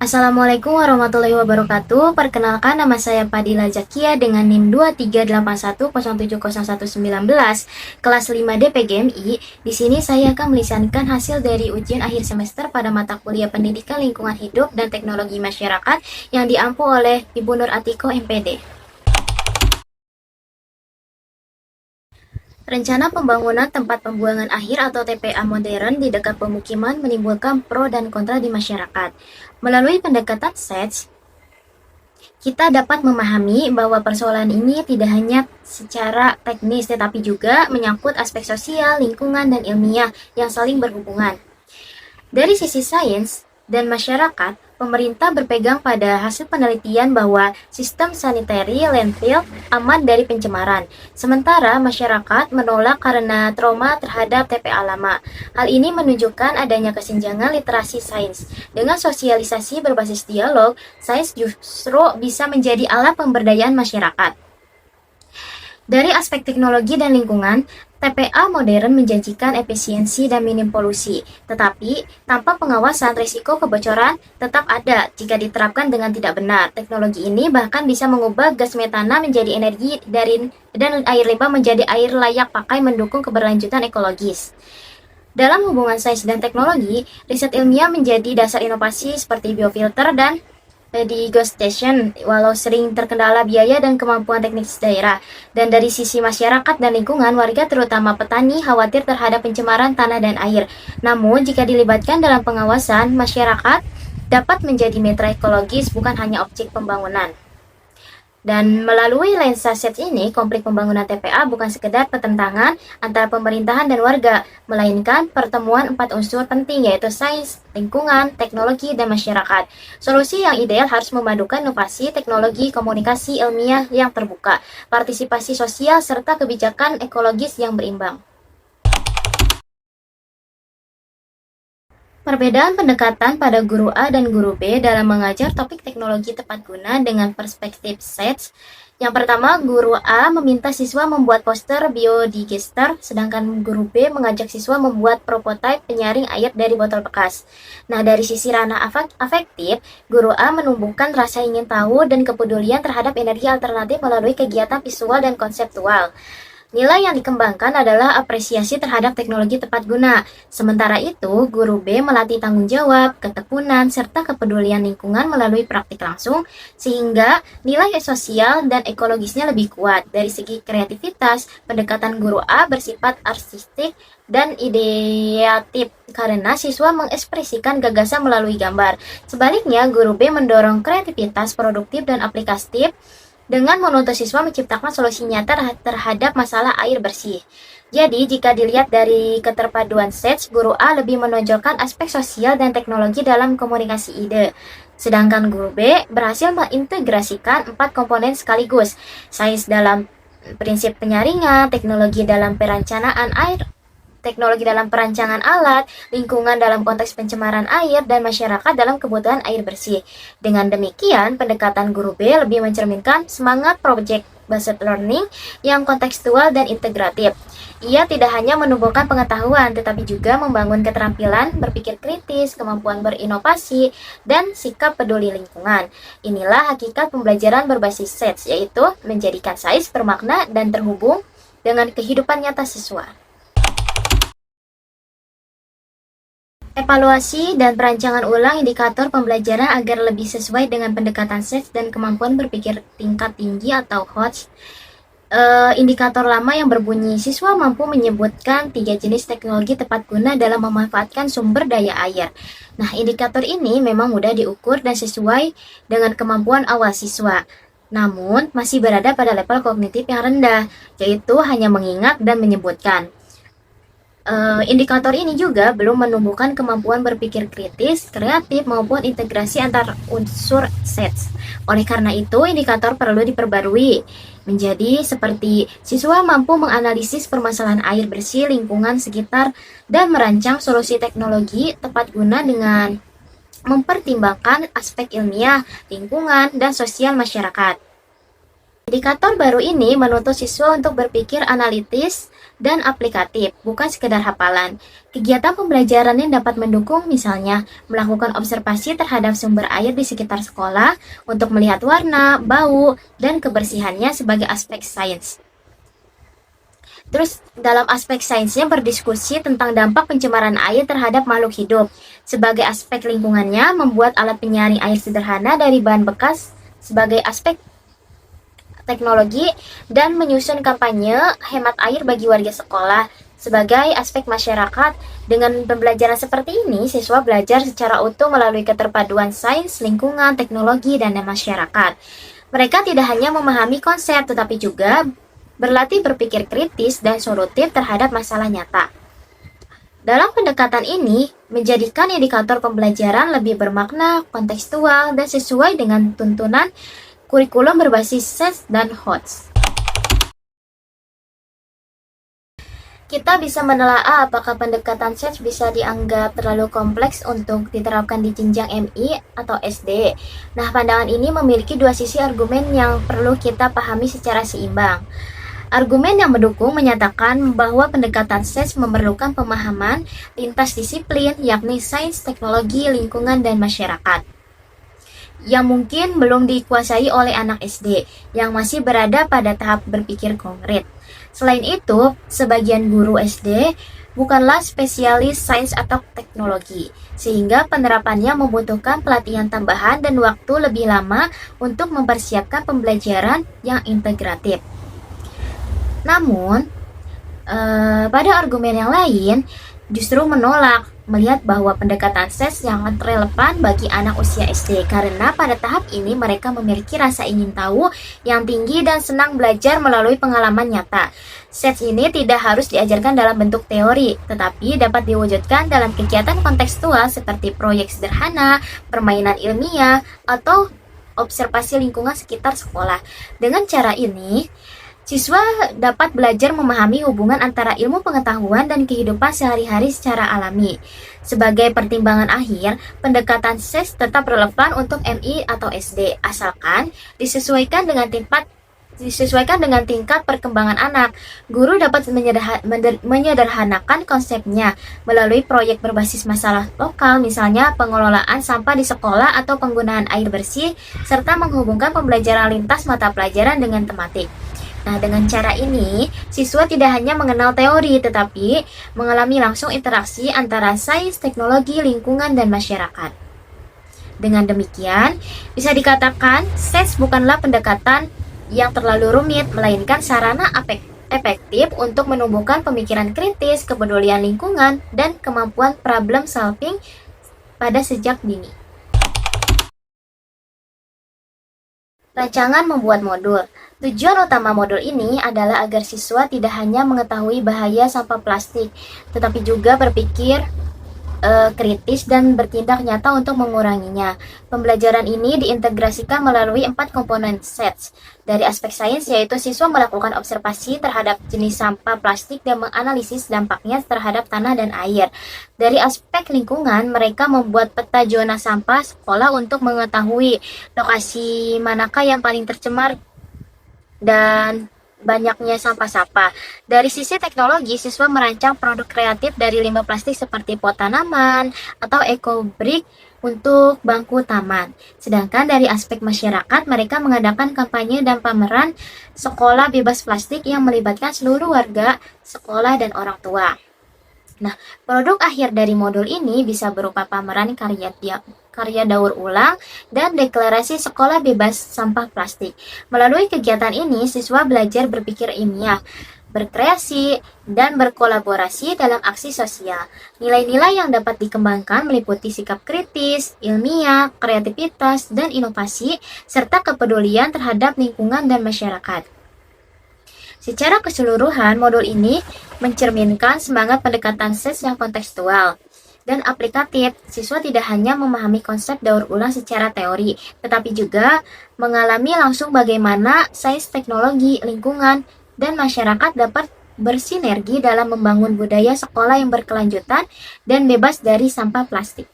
Assalamualaikum warahmatullahi wabarakatuh. Perkenalkan, nama saya Padila Zakia dengan NIM 238107019 kelas 5D PGMI. Di sini saya akan melisankan hasil dari ujian akhir semester pada mata kuliah Pendidikan Lingkungan Hidup dan Teknologi Masyarakat yang diampu oleh Ibu Nur Atiko MPD. Rencana pembangunan tempat pembuangan akhir atau TPA modern di dekat pemukiman menimbulkan pro dan kontra di masyarakat. Melalui pendekatan SETS, kita dapat memahami bahwa persoalan ini tidak hanya secara teknis tetapi juga menyangkut aspek sosial, lingkungan, dan ilmiah yang saling berhubungan. Dari sisi sains dan masyarakat, pemerintah berpegang pada hasil penelitian bahwa sistem sanitary landfill aman dari pencemaran. Sementara masyarakat menolak karena trauma terhadap TPA lama. Hal ini menunjukkan adanya kesenjangan literasi sains. Dengan sosialisasi berbasis dialog, sains justru bisa menjadi alat pemberdayaan masyarakat. Dari aspek teknologi dan lingkungan, TPA modern menjanjikan efisiensi dan minim polusi, tetapi tanpa pengawasan risiko kebocoran tetap ada jika diterapkan dengan tidak benar. Teknologi ini bahkan bisa mengubah gas metana menjadi energi dan air limbah menjadi air layak pakai, mendukung keberlanjutan ekologis. Dalam hubungan sains dan teknologi, riset ilmiah menjadi dasar inovasi seperti biofilter dan di Ghost Station, walau sering terkendala biaya dan kemampuan teknis daerah. Dan dari sisi masyarakat dan lingkungan, warga terutama petani khawatir terhadap pencemaran tanah dan air. Namun, jika dilibatkan dalam pengawasan, masyarakat dapat menjadi mitra ekologis, bukan hanya objek pembangunan. Dan melalui lensa SETS ini, konflik pembangunan TPA bukan sekedar pertentangan antara pemerintahan dan warga, melainkan pertemuan 4 unsur penting, yaitu sains, lingkungan, teknologi, dan masyarakat. Solusi yang ideal harus memadukan inovasi, teknologi, komunikasi ilmiah yang terbuka, partisipasi sosial, serta kebijakan ekologis yang berimbang. Perbedaan pendekatan pada guru A dan guru B dalam mengajar topik teknologi tepat guna dengan perspektif SETS. Yang pertama, guru A meminta siswa membuat poster biodigester, sedangkan guru B mengajak siswa membuat prototipe penyaring air dari botol bekas. Nah, dari sisi ranah afektif, guru A menumbuhkan rasa ingin tahu dan kepedulian terhadap energi alternatif melalui kegiatan visual dan konseptual. Nilai yang dikembangkan adalah apresiasi terhadap teknologi tepat guna. Sementara itu, guru B melatih tanggung jawab, ketekunan, serta kepedulian lingkungan melalui praktik langsung, sehingga nilai sosial dan ekologisnya lebih kuat. Dari segi kreativitas, pendekatan guru A bersifat artistik dan ideatif karena siswa mengekspresikan gagasan melalui gambar. Sebaliknya, guru B mendorong kreativitas produktif dan aplikatif dengan menuntut siswa menciptakan solusi nyata terhadap masalah air bersih. Jadi, jika dilihat dari keterpaduan SETS, guru A lebih menonjolkan aspek sosial dan teknologi dalam komunikasi ide. Sedangkan guru B berhasil mengintegrasikan 4 komponen sekaligus: sains dalam prinsip penyaringan, teknologi dalam perancangan alat, lingkungan dalam konteks pencemaran air, dan masyarakat dalam kebutuhan air bersih. Dengan demikian, pendekatan guru B lebih mencerminkan semangat project based learning yang kontekstual dan integratif. Ia tidak hanya menumbuhkan pengetahuan, tetapi juga membangun keterampilan berpikir kritis, kemampuan berinovasi, dan sikap peduli lingkungan. Inilah hakikat pembelajaran berbasis SETS, yaitu menjadikan sains bermakna dan terhubung dengan kehidupan nyata siswa. Evaluasi dan perancangan ulang indikator pembelajaran agar lebih sesuai dengan pendekatan SETS dan kemampuan berpikir tingkat tinggi atau HOTS. Indikator lama yang berbunyi siswa mampu menyebutkan 3 jenis teknologi tepat guna dalam memanfaatkan sumber daya air. Nah, indikator ini memang mudah diukur dan sesuai dengan kemampuan awal siswa. Namun, masih berada pada level kognitif yang rendah, yaitu hanya mengingat dan menyebutkan. Indikator ini juga belum menumbuhkan kemampuan berpikir kritis, kreatif, maupun integrasi antar unsur SETS. Oleh karena itu, indikator perlu diperbarui menjadi seperti siswa mampu menganalisis permasalahan air bersih, lingkungan sekitar, dan merancang solusi teknologi tepat guna dengan mempertimbangkan aspek ilmiah, lingkungan, dan sosial masyarakat. Indikator baru ini menuntut siswa untuk berpikir analitis dan aplikatif, bukan sekedar hafalan. Kegiatan pembelajaran yang dapat mendukung misalnya melakukan observasi terhadap sumber air di sekitar sekolah untuk melihat warna, bau, dan kebersihannya sebagai aspek sains. Terus dalam aspek sainsnya berdiskusi tentang dampak pencemaran air terhadap makhluk hidup. Sebagai aspek lingkungannya, membuat alat penyaring air sederhana dari bahan bekas sebagai aspek teknologi, dan menyusun kampanye hemat air bagi warga sekolah sebagai aspek masyarakat. Dengan pembelajaran seperti ini, siswa belajar secara utuh melalui keterpaduan sains, lingkungan, teknologi, dan masyarakat. Mereka tidak hanya memahami konsep, tetapi juga berlatih berpikir kritis dan solutif terhadap masalah nyata. Dalam pendekatan ini, menjadikan indikator pembelajaran lebih bermakna, kontekstual, dan sesuai dengan tuntunan kurikulum berbasis SES dan HOTS. Kita bisa menelaah apakah pendekatan SES bisa dianggap terlalu kompleks untuk diterapkan di jenjang MI atau SD. Nah, pandangan ini memiliki dua sisi argumen yang perlu kita pahami secara seimbang. Argumen yang mendukung menyatakan bahwa pendekatan SES memerlukan pemahaman lintas disiplin, yakni sains, teknologi, lingkungan, dan masyarakat, yang mungkin belum dikuasai oleh anak SD yang masih berada pada tahap berpikir konkret. Selain itu, sebagian guru SD bukanlah spesialis sains atau teknologi, sehingga penerapannya membutuhkan pelatihan tambahan dan waktu lebih lama untuk mempersiapkan pembelajaran yang integratif. Namun, pada argumen yang lain, justru menolak melihat bahwa pendekatan SES sangat relevan bagi anak usia SD karena pada tahap ini mereka memiliki rasa ingin tahu yang tinggi dan senang belajar melalui pengalaman nyata. SES ini tidak harus diajarkan dalam bentuk teori, tetapi dapat diwujudkan dalam kegiatan kontekstual seperti proyek sederhana, permainan ilmiah, atau observasi lingkungan sekitar sekolah. Dengan cara ini, siswa dapat belajar memahami hubungan antara ilmu pengetahuan dan kehidupan sehari-hari secara alami. Sebagai pertimbangan akhir, pendekatan SES tetap relevan untuk MI atau SD, asalkan disesuaikan dengan tingkat perkembangan anak. Guru dapat menyederhanakan konsepnya melalui proyek berbasis masalah lokal, misalnya pengelolaan sampah di sekolah atau penggunaan air bersih, serta menghubungkan pembelajaran lintas mata pelajaran dengan tematik. Nah, dengan cara ini, siswa tidak hanya mengenal teori, tetapi mengalami langsung interaksi antara sains, teknologi, lingkungan, dan masyarakat. Dengan demikian, bisa dikatakan SES bukanlah pendekatan yang terlalu rumit, melainkan sarana efektif untuk menumbuhkan pemikiran kritis, kepedulian lingkungan, dan kemampuan problem solving pada sejak dini. Rancangan membuat modul. Tujuan utama modul ini adalah agar siswa tidak hanya mengetahui bahaya sampah plastik, tetapi juga berpikir kritis dan bertindak nyata untuk menguranginya. Pembelajaran ini diintegrasikan melalui 4 komponen SES. Dari aspek sains, yaitu siswa melakukan observasi terhadap jenis sampah plastik dan menganalisis dampaknya terhadap tanah dan air. Dari aspek lingkungan, mereka membuat peta zona sampah sekolah untuk mengetahui lokasi manakah yang paling tercemar dan banyaknya sampah-sampah. Dari sisi teknologi, siswa merancang produk kreatif dari limbah plastik seperti pot tanaman atau eco-brick untuk bangku taman. Sedangkan dari aspek masyarakat, mereka mengadakan kampanye dan pameran sekolah bebas plastik yang melibatkan seluruh warga sekolah dan orang tua. Nah, produk akhir dari modul ini bisa berupa pameran karya daur ulang dan deklarasi sekolah bebas sampah plastik. Melalui kegiatan ini, siswa belajar berpikir ilmiah, berkreasi, dan berkolaborasi dalam aksi sosial. Nilai-nilai yang dapat dikembangkan meliputi sikap kritis, ilmiah, kreativitas, dan inovasi, serta kepedulian terhadap lingkungan dan masyarakat. Secara keseluruhan, modul ini mencerminkan semangat pendekatan SES yang kontekstual dan aplikatif. Siswa tidak hanya memahami konsep daur ulang secara teori, tetapi juga mengalami langsung bagaimana sains, teknologi, lingkungan, dan masyarakat dapat bersinergi dalam membangun budaya sekolah yang berkelanjutan dan bebas dari sampah plastik.